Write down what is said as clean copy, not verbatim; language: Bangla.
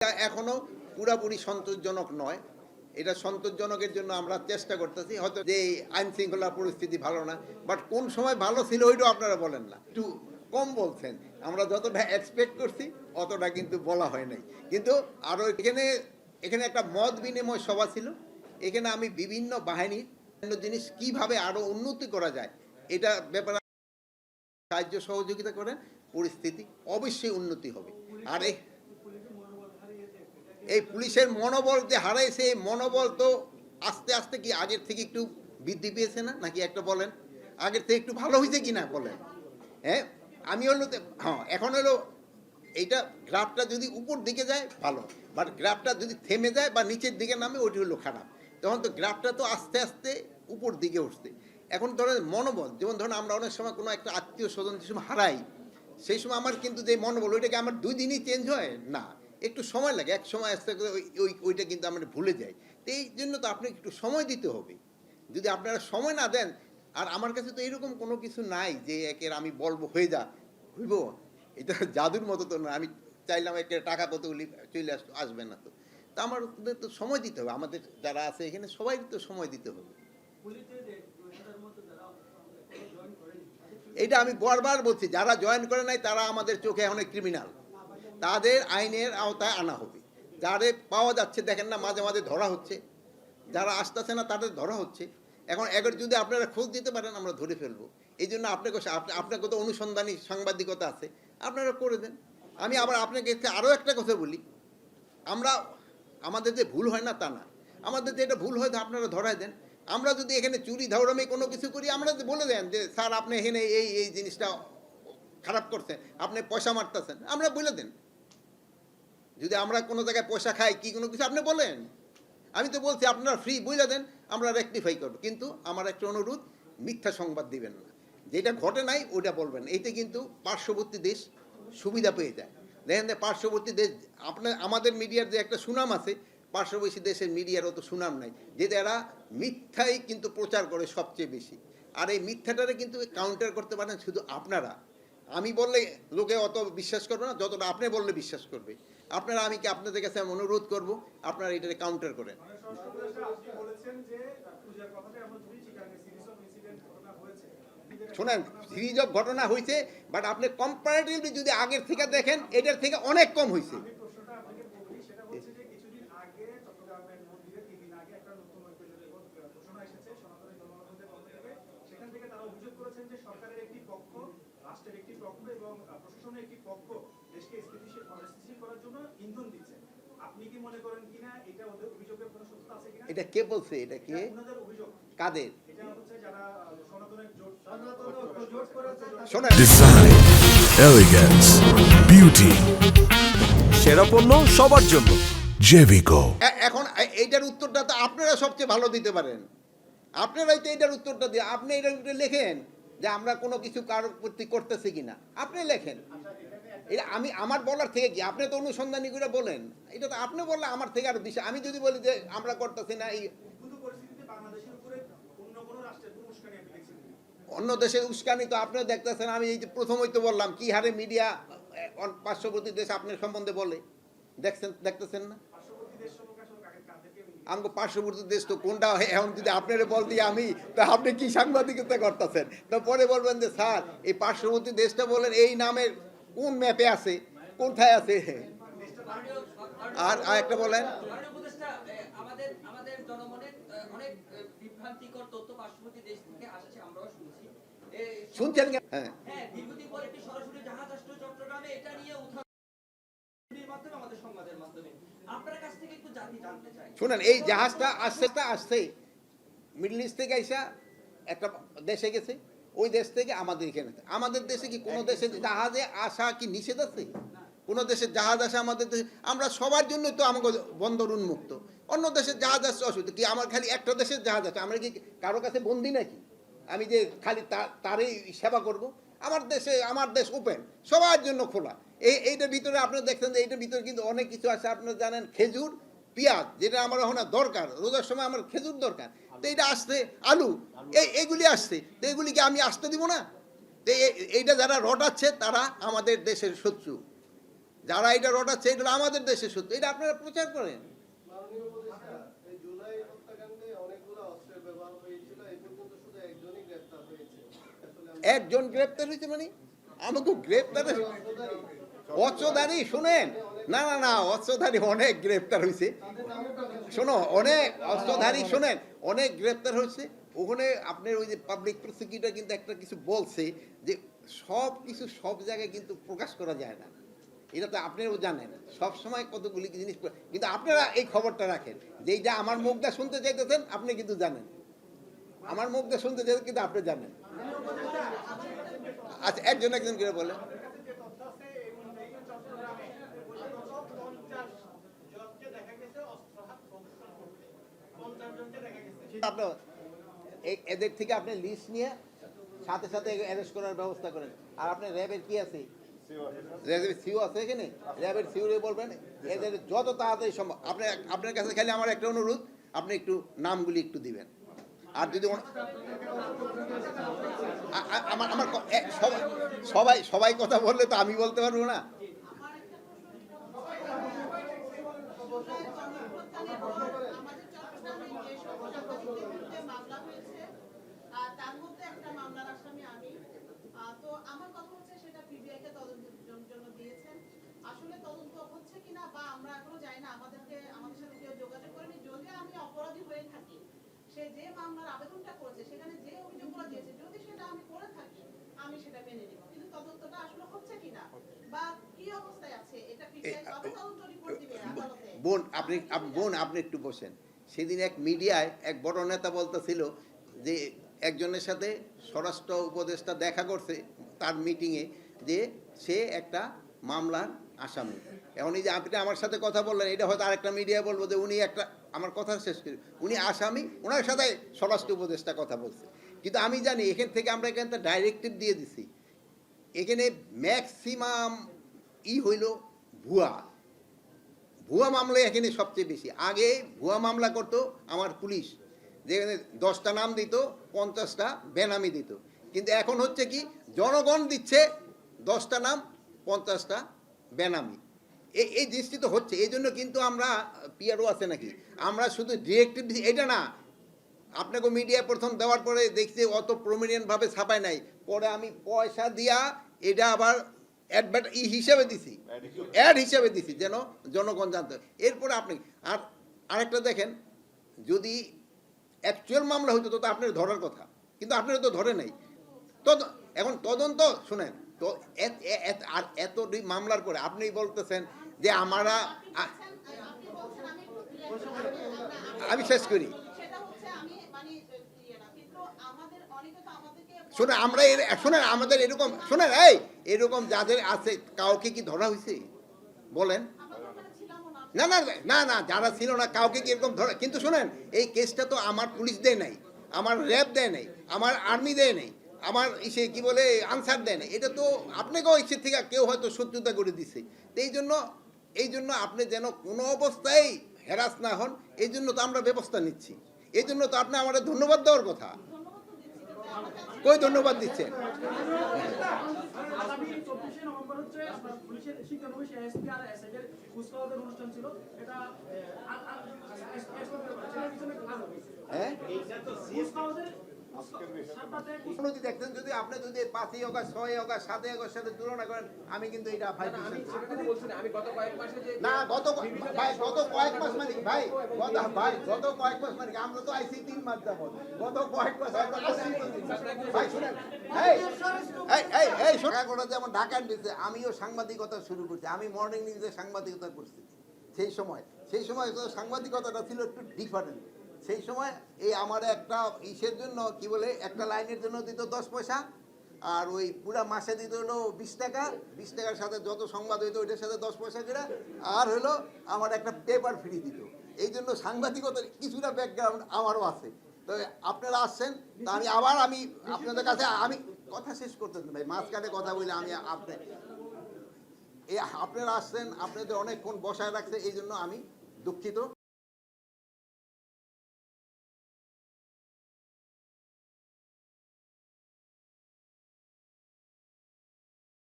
এটা এখনো পুরাপুরি সন্তোষজনক নয়। এটা সন্তোষজনকের জন্য আমরা চেষ্টা করতেছি, হয়তো যে আইন শৃঙ্খলা পরিস্থিতি ভালো না, বাট কোন সময় ভালো ছিল ওইটাও আপনারা বলেন না, একটু কম বলছেন। আমরা যতটা এক্সপেক্ট করছি অতটা কিন্তু বলা হয় নাই। কিন্তু আরও এখানে এখানে একটা মত বিনিময় সভা ছিল। এখানে আমি বিভিন্ন বাহিনীর জিনিস কিভাবে আরও উন্নতি করা যায় এটা ব্যাপারে সাহায্য সহযোগিতা করেন, পরিস্থিতি অবশ্যই উন্নতি হবে। আর এই পুলিশের মনোবল যে হারাইছে, এই মনোবল তো আস্তে আস্তে কি আগের থেকে একটু বৃদ্ধি পেয়েছে না, নাকি একটা বলেন আগের থেকে একটু ভালো হয়েছে কিনা বলেন। হ্যাঁ, আমি হলো হ্যাঁ, এখন হলো এইটা গ্রাফটা যদি উপর দিকে যায় ভালো, বাট গ্রাফটা যদি থেমে যায় বা নিচের দিকে নামে ওইটি হলো খারাপ। তখন তো গ্রাফটা তো আস্তে আস্তে উপর দিকে উঠছে। এখন ধরেন মনোবল, যেমন ধরেন আমরা অনেক সময় কোনো একটা আত্মীয় স্বজন যে সময় হারাই, সেই সময় আমার কিন্তু যে মনোবল ওইটাকে আমার 2 দিনই চেঞ্জ হয় না, একটু সময় লাগে। এক সময় আস্তে করে ওইটা কিন্তু আমরা ভুলে যাই। তো এই জন্য তো আপনাকে একটু সময় দিতে হবে। যদি আপনারা সময় না দেন, আর আমার কাছে তো এরকম কোনো কিছু নাই যে একের আমি বলবো হয়ে যা হইব, এটা জাদুর মতো তো না। আমি চাইলাম একটা টাকা কতগুলি চলে আসবে না। তো তা আমাদের তো সময় দিতে হবে, আমাদের যারা আছে এখানে সবাই তো সময় দিতে হবে। এটা আমি বারবার বলছি, যারা জয়েন করে নাই তারা আমাদের চোখে অনেক ক্রিমিনাল, তাদের আইনের আওতায় আনা হবে। যাদের পাওয়া যাচ্ছে দেখেন না, মাঝে মাঝে ধরা হচ্ছে, যারা আসতেছে না তাদের ধরা হচ্ছে। এখন এবার যদি আপনারা খোঁজ দিতে পারেন আমরা ধরে ফেলবো। এই জন্য আপনাকে তো অনুসন্ধানী সাংবাদিকতা আছে, আপনারা করে দেন। আমি আবার আপনাকে আরও একটা কথা বলি, আমরা আমাদের যে ভুল হয় না তা না, আমাদের যে এটা ভুল হয় আপনারা ধরায় দেন। আমরা যদি এখানে চুরি ধরামে কোনো কিছু করি, আমরা বলে দেন যে স্যার আপনি এখানে এই এই জিনিসটা খারাপ করছেন, আপনি পয়সা মারতেছেন, আমরা বলে দেন। যদি আমরা কোনো জায়গায় পয়সা খাই কি কোনো কিছু আপনি বলেন, আমি তো বলছি আপনারা ফ্রি বলে দেন, আমরা রেকটিফাই করব। কিন্তু আমার একটা অনুরোধ, মিথ্যা সংবাদ দিবেন না, যেটা ঘটে নাই ওইটা বলবেন। এতে কিন্তু পার্শ্ববর্তী দেশ সুবিধা পেয়ে যায়। দেখেন যে পার্শ্ববর্তী দেশ, আমাদের মিডিয়ার যে একটা সুনাম আছে, পার্শ্ববর্তী দেশের মিডিয়ার অত সুনাম নাই, যে তারা মিথ্যাই কিন্তু প্রচার করে সবচেয়ে বেশি। আর এই মিথ্যাটারে কিন্তু কাউন্টার করতে পারেন শুধু আপনারা। আমি বললে লোকে অত বিশ্বাস করবে না যতটা আপনি বললে বিশ্বাস করবে। আপনারা, আমি কি আপনাদের কাছে আমি অনুরোধ করবো আপনারা এটাকে কাউন্টার করেন। শোনেন, সিরিজ অফ ঘটনা হয়েছে, বাট আপনি কম্পারেটিভলি যদি আগের থেকে দেখেন এটার থেকে অনেক কম হয়েছে। এটা কে বলছে? এটা কে? কাদের? ডিজাইন, এলিগেন্স, বিউটি, সেরা পণ্য সবার জন্য জেভিকো। এখন এইটার উত্তরটা তো আপনারা সবচেয়ে ভালো দিতে পারেন। আপনারাই তো এইটার উত্তরটা দিয়ে, আপনি এটা লেখেন যে আমরা কোনো কিছু কারোর প্রতি করতেছি কিনা, আপনি লেখেন। এটা আমি আমার বলার থেকে কি, আপনি তো অনুসন্ধানী করে বলেন, এটা তো আপনি বললে আমার থেকে আরো বেশি। আমি যদি বলি যে আমরা করতেছি না, এই অন্য দেশের উস্কানি তো আপনিও দেখতেছেন। আমি এই যে প্রথমই তো বললাম কি হারে মিডিয়া পার্শ্ববর্তী দেশ আপনার সম্বন্ধে বলে, দেখতেছেন না? আমাকে পার্শ্ববর্তী দেশ তো কোনটা, এখন যদি আপনারা বল দিয়ে আমি, তা আপনি কি সাংবাদিকতা করতেছেন? তো পরে বলবেন যে স্যার এই পার্শ্ববর্তী দেশটা বলেন এই নামের কোন ম্যাপে আছে, কোথায় আছে। আর একটা বলেন, শুনছেন? হ্যাঁ, শুনেন, এই জাহাজটা আসছে মিডল ইস্ট থেকে আইসা একটা দেশে গেছে, ওই দেশ থেকে আমাদের এখানে। আমাদের দেশে কি কোনো দেশে জাহাজে আসা কি নিষেধ আছে? কোনো দেশের জাহাজ আসা আমাদের দেশে? আমরা সবার জন্য তো আমাকে বন্দর উন্মুক্ত। অন্য দেশের জাহাজ আসছে অসুবিধা কি? আমার খালি একটা দেশের জাহাজ আছে, আমরা কি কারো কাছে বন্দি নাকি? আমি যে খালি তারই সেবা করব? আমার দেশ ওপেন, সবার জন্য খোলা। এইটার ভিতরে আপনারা দেখছেন যে এইটার ভিতরে কিন্তু অনেক কিছু আছে। আপনারা জানেন খেজুর, পেঁয়াজ, যেটা আমার এখন দরকার, রোজার সময় আমার খেজুর দরকার, তো এইটা আসছে, আলু, এইগুলি আসছে, তো এগুলিকে আমি আসতে দিব না? তো এইটা যারা রটাচ্ছে তারা আমাদের দেশের শত্রু। যারা এটা রটাচ্ছে এটা আমাদের দেশে সত্য, এটা আপনারা প্রচার করেন। মাননীয় উপদেষ্টা, এই জুলাই হত্যাকাণ্ডে অনেকগুলো অস্ত্রের ব্যবহার হয়েছিল, এই পর্যন্ত শুধু একজনই গ্রেপ্তার হয়েছে। আসলে আমরা একজন গ্রেপ্তার হয়েছে মানে আমাকে গ্রেপ্তার অস্ত্রধারী শুনেন, না না না অস্ত্রধারী অনেক গ্রেপ্তার হয়েছে, শোনো অনেক অস্ত্রধারী শোনেন অনেক গ্রেপ্তার হয়েছে। ওখানে আপনার ওই যে পাবলিক প্রসিকিউটর কিন্তু একটা কিছু বলছে যে সব কিছু সব জায়গায় কিন্তু প্রকাশ করা যায় না, এটা তো আপনিও জানেন সব সময় কতগুলি জিনিস কিন্তু আপনারা এই খবরটা রাখেন যে এইটা আমার মুখটা শুনতে চাইতেছেন, আপনি কিন্তু জানেন আমার মুখটা শুনতে চাইতেন কিন্তু আপনি জানেন। আচ্ছা একজন একজন করে বলে আপনার এদের থেকে আপনি লিস্ট নিয়ে সাথে সাথে অ্যারেস্ট করার ব্যবস্থা করেন। আর আপনার র্যাবের কি আছে, র্যাবের সিও আছে এখানে, র্যাবের সিওরে বলবেন এদের যত তাড়াতাড়ি সম্ভব। আপনার কাছে খালি আমার একটা অনুরোধ, আপনি একটু নামগুলি একটু দিবেন। আর যদি আমার আমার সবাই সবাই কথা বললে তো আমি বলতে পারবো না। তার মধ্যে একটা মামলার আসামি আমি। তো আমার কথা হচ্ছে সেটা পিবিআই কে তদন্তের জন্য দিয়েছেন, আসলে তদন্ত হচ্ছে কিনা বা আমরা এখনো জানি না, আমাদের সাথে কেউ যোগাযোগ করেনি। যদি আমি অপরাধী হয়ে থাকি, সে যে মামলার আবেদনটা করেছে সেখানে যে অভিযোগগুলো দিয়েছে যদি সেটা আমি করে থাকি আমি সেটা মেনে নিব, কিন্তু তদন্তটা আসলে হচ্ছে কিনা বা কি অবস্থায় আছে এটা পিবিআই কবে তদন্ত রিপোর্ট দিবে আদালতে। বোন আপনি একটু বসেন। সেদিন এক মিডিয়ায় এক বড় নেতা বলতেছিল যে একজনের সাথে স্বরাষ্ট্র উপদেষ্টা দেখা করছে তার মিটিংয়ে, যে সে একটা মামলার আসামি। এখন এই যে আপনি আমার সাথে কথা বললেন, এটা হয়তো আরেকটা মিডিয়া বলবো যে উনি একটা, আমার কথা শেষ করি, উনি আসামি, ওনার সাথে স্বরাষ্ট্র উপদেষ্টা কথা বলছে। কিন্তু আমি জানি এখান থেকে আমরা এখান থেকে ডাইরেক্টিভ দিয়ে দিছি, এখানে ম্যাক্সিমাম হইল ভুয়া ভুয়া মামলা এখানে সবচেয়ে বেশি। আগে ভুয়া মামলা করতো আমার পুলিশ, যেখানে 10টা নাম দিত 50টা বেনামি দিত, কিন্তু এখন হচ্ছে কি জনগণ দিচ্ছে 10টা নাম 50টা বেনামি। এই জিনিসটি তো হচ্ছে, এই জন্য কিন্তু আমরা পিআরও আছে নাকি, আমরা শুধু ডিরেক্টিভ দিচ্ছি এটা না। আপনাকে মিডিয়া প্রথম দেওয়ার পরে দেখছি অত প্রমিনেন্টভাবে ছাপায় নাই, পরে আমি পয়সা দিয়া এটা আবার হিসাবে দিছি, অ্যাড হিসাবে দিছি যেন জনগণ জানতে। এরপরে আপনি আরেকটা দেখেন, যদি অ্যাকচুয়াল মামলা হইতো তো আপনার ধরার কথা, কিন্তু আপনারা তো ধরে নাই। এখন তদন্ত শুনেন তো, আর এত মামলার পরে আপনি বলতেছেন যে আমরা, আমি শেষ করি, শোনেন আমরা শোনেন আমাদের এরকম শোনেন এরকম যাদের আছে কাউকে কি ধরা হয়েছে বলেন? না না না না যারা ছিল না কাউকে কি এরকম ধরা? কিন্তু শোনেন এই কেসটা তো আমার পুলিশ দেয় নাই, আমার র্যাব দেয় নাই, আমার আর্মি দেয় নাই, আমার সে কি বলে আনসার দেয় নাই, এটা তো আপনাকেও ইচ্ছে থেকে কেউ হয়তো শত্রুতা করে দিছে। তো এই জন্য আপনি যেন কোনো অবস্থায় হ্যারাস না হন, এই জন্য তো আমরা ব্যবস্থা নিচ্ছি। এই জন্য তো আপনি আমাদের ধন্যবাদ দেওয়ার কথা। কই ধন্যবাদ দিচ্ছেন? হ্যাঁ দেখছেন, যদি আপনি যদি 5ই অগাস্ট 6ই অগাস্ট 7ই অগাস্ট সাথে তুলনা করেন, আমি কিন্তু এটা ভাই না গত কয়েক মাস মানে ভাই গত কয়েক মাস মানে আমরা তো আইসি 3 মাস যাবত, গত কয়েক মাস ভাই শুনেন এই সকালটা যেমন ঢাকায় দিচ্ছে, আমিও সাংবাদিকতা শুরু করছি, আমি মর্নিং নিউজে সাংবাদিকতা করছি। সেই সময় সাংবাদিকতাটা ছিল একটু ডিফারেন্ট। সেই সময় এই আমার একটা ইসের জন্য কি বলে একটা লাইনের জন্য দিত 10 পয়সা, আর ওই পুরা মাসে দিত হলো 20 টাকা। 20 টাকার সাথে যত সংবাদ হইতো ওইটার সাথে 10 পয়সা করে, আর হলো আমার একটা পেপার ফ্রি দিত। এই জন্য সাংবাদিকতার কিছুটা ব্যাকগ্রাউন্ড আমারও আছে। তো আপনারা আসছেন, তা আমি আপনাদের কাছে আমি কথা শেষ করতে ভাই, মাঝখানে কথা বলে আমি আপনারা আসছেন, আপনাদের অনেকক্ষণ বসায় রাখছে, এই জন্য আমি দুঃখিত।